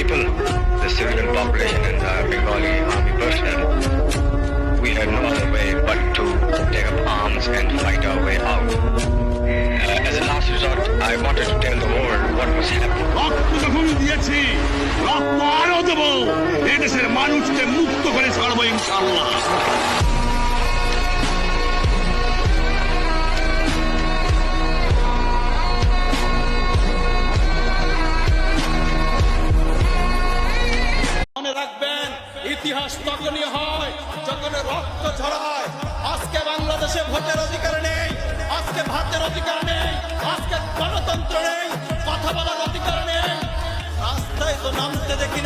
people, the civilian population and the Bengali army personnel, we had no other way but to take up arms and fight our way out. As a last resort, I wanted to tell the world what was happening. রক্ত যখন দিয়েছি রক্ত আরো দেবো, এদেশের মানুষকে মুক্ত করে ছাড়বো ইনশাআল্লাহ। মনে রাখবেন, ইতিহাস তখনই হয় যখন রক্ত ঝরায়। আজকে বাংলাদেশে ভোটের অধিকার নেই, আজকে ভাতের অধিকার নেই, আজকে গণতন্ত্র নেই, কথা বলার অধিকার নেই। রাস্তায় তো নামতে দেখি